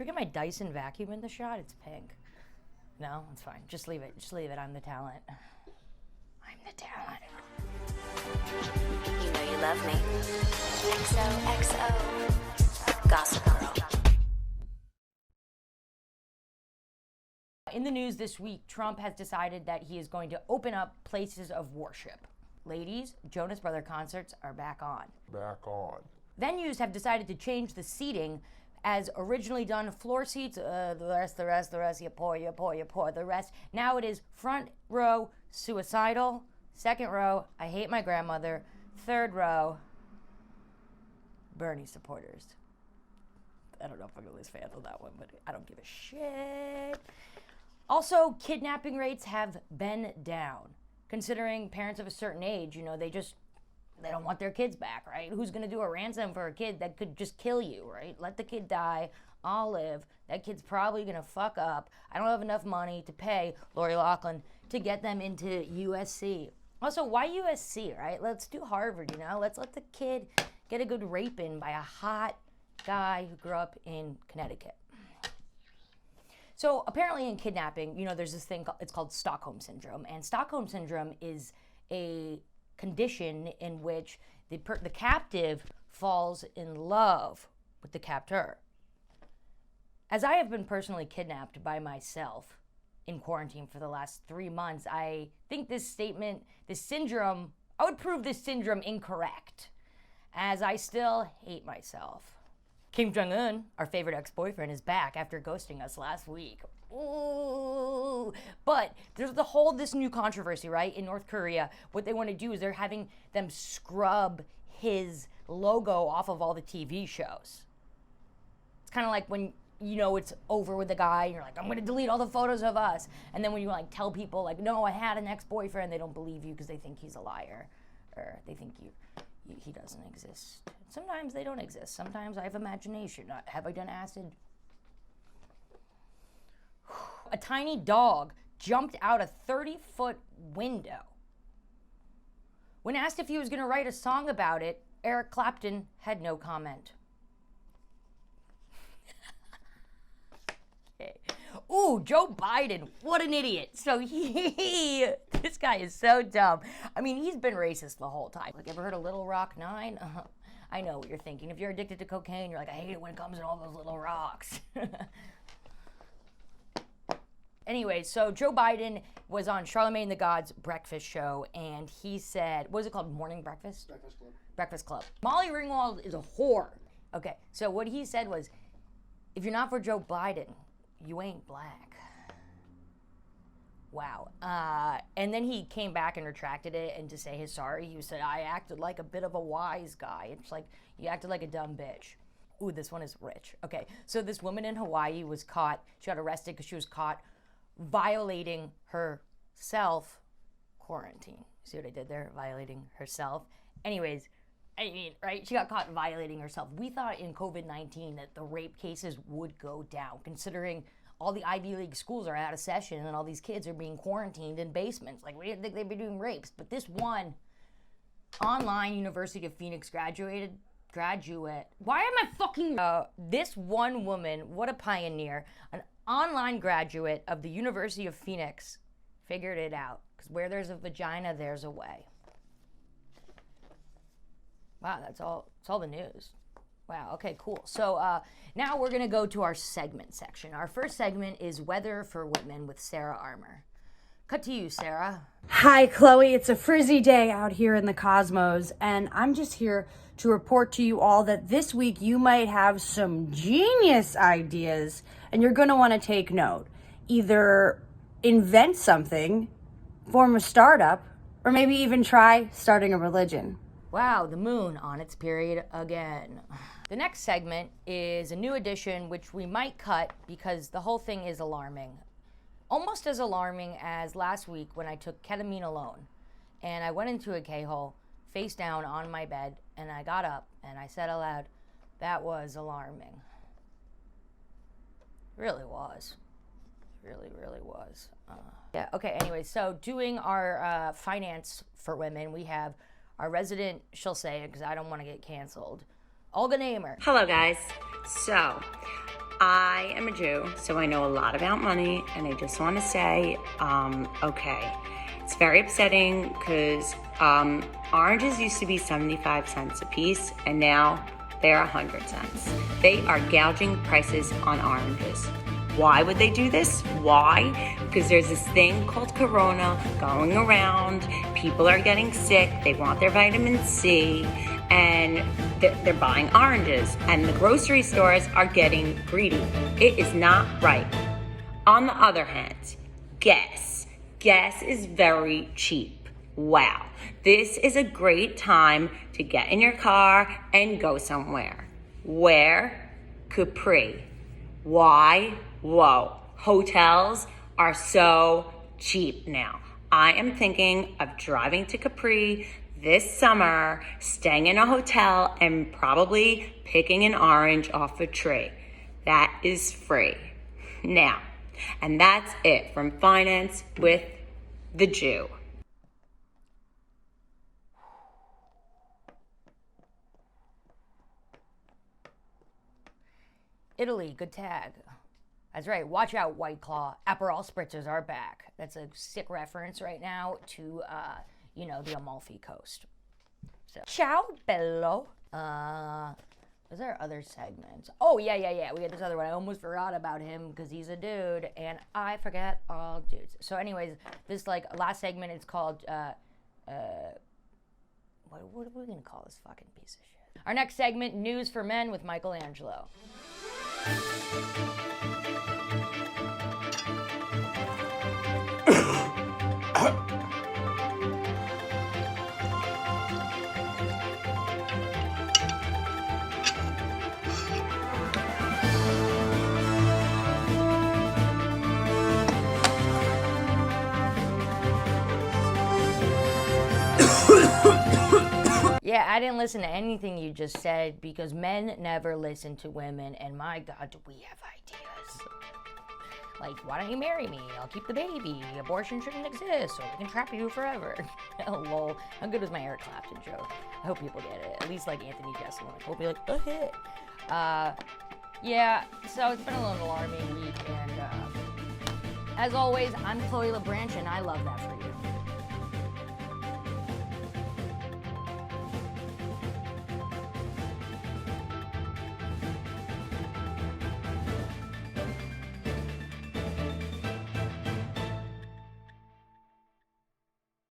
Should we get my Dyson vacuum in the shot? It's pink. No, it's fine. Just leave it. Just leave it. I'm the talent. I'm the talent. You know you love me. XOXO. Gossip Girl. In the news this week, Trump has decided that he is going to open up places of worship. Ladies, Jonas Brother concerts are back on. Back on. Venues have decided to change the seating as originally done floor seats, the rest, you pour. The rest, now it is front row, suicidal, second row, I hate my grandmother, third row, Bernie supporters. I don't know if I'm gonna lose fans on that one, but I don't give a shit. Also, kidnapping rates have been down. Considering parents of a certain age, they don't want their kids back, right? Who's gonna do a ransom for a kid that could just kill you, right? Let the kid die, I'll live. That kid's probably gonna fuck up. I don't have enough money to pay Lori Loughlin to get them into USC. Also, why USC, right? Let's do Harvard, Let's let the kid get a good rape in by a hot guy who grew up in Connecticut. So apparently in kidnapping, there's this thing, it's called Stockholm Syndrome. And Stockholm Syndrome is a condition in which the captive falls in love with the captor. As I have been personally kidnapped by myself in quarantine for the last 3 months, I think I would prove this syndrome incorrect, as I still hate myself. Kim Jung-un, our favorite ex-boyfriend, is back after ghosting us last week. Ooh. But there's this new controversy, right? In North Korea, what they want to do is they're having them scrub his logo off of all the TV shows. It's kind of like when, it's over with the guy, and you're like, I'm going to delete all the photos of us. And then when you tell people, no, I had an ex-boyfriend, they don't believe you because they think he's a liar. Or they think he doesn't exist. Sometimes they don't exist. Sometimes I have imagination. Have I done acid? A tiny dog jumped out a 30-foot window. When asked if he was going to write a song about it, Eric Clapton had no comment. Okay. Ooh, Joe Biden, what an idiot. So this guy is so dumb. I mean, he's been racist the whole time. Ever heard of Little Rock 9? I know what you're thinking. If you're addicted to cocaine, you're like, I hate it when it comes in all those little rocks. Anyway, so Joe Biden was on Charlemagne the God's breakfast show, and he said, what is it called, Morning Breakfast? Breakfast Club. Breakfast Club. Molly Ringwald is a whore. Okay, so what he said was, if you're not for Joe Biden, you ain't black. Wow. And then he came back and retracted it, and to say his sorry, he said, I acted like a bit of a wise guy. It's like, you acted like a dumb bitch. Ooh, this one is rich. Okay, so this woman in Hawaii was caught, she got arrested because she was caught violating her self-quarantine. See what I did there? Violating herself. Anyways, right? She got caught violating herself. We thought in COVID-19 that the rape cases would go down, considering all the Ivy League schools are out of session and all these kids are being quarantined in basements. We didn't think they'd be doing rapes. But this one online University of Phoenix graduate. Why am I fucking... this one woman, what a pioneer, an online graduate of the University of Phoenix, figured it out. Because where there's a vagina, there's a way. Wow, that's all the news. Wow, okay, cool. So now we're going to go to our segment section. Our first segment is Weather for Women with Sarah Armour. Cut to you, Sarah. Hi, Chloe. It's a frizzy day out here in the cosmos, and I'm just here to report to you all that this week you might have some genius ideas, and you're going to want to take note. Either invent something, form a startup, or maybe even try starting a religion. Wow, the moon on its period again. The next segment is a new edition, which we might cut because the whole thing is alarming. Almost as alarming as last week when I took ketamine alone. And I went into a K-hole, face down on my bed, and I got up and I said aloud, that was alarming. Really was. Really, really was. Yeah, okay, anyway, so doing our finance for women, we have our resident, she'll say it because I don't want to get canceled, Olga Namer. Hello, guys. So, I am a Jew, so I know a lot about money, and I just want to say, okay, it's very upsetting because oranges used to be 75 cents a piece, and now they're 100 cents. They are gouging prices on oranges. Why would they do this? Why? Because there's this thing called Corona going around. People are getting sick. They want their vitamin C, and they're buying oranges. And the grocery stores are getting greedy. It is not right. On the other hand, gas. Gas is very cheap. Wow. This is a great time to get in your car and go somewhere. Where? Capri. Why? Whoa, hotels are so cheap now. I am thinking of driving to Capri this summer, staying in a hotel, and probably picking an orange off a tree. That is free. Now, and that's it from Finance with the Jew. Italy, good tag. That's right. Watch out, White Claw. Aperol spritzers are back. That's a sick reference right now to, the Amalfi Coast. So, ciao, bello. Was there other segments? Oh, yeah. We had this other one. I almost forgot about him because he's a dude, and I forget all dudes. So, anyways, this last segment is called what are we gonna call this fucking piece of shit? Our next segment, News for Men with Michelangelo. Yeah, I didn't listen to anything you just said because men never listen to women, and my God, do we have ideas. Like, why don't you marry me? I'll keep the baby. Abortion shouldn't exist, or we can trap you forever. Oh, lol. How good was my Eric Clapton joke? I hope people get it. At least like Anthony Jeselnik. He'll be like, oh, hit. Yeah, so it's been a little alarming week, and as always, I'm Chloe LeBranch, and I love that for you.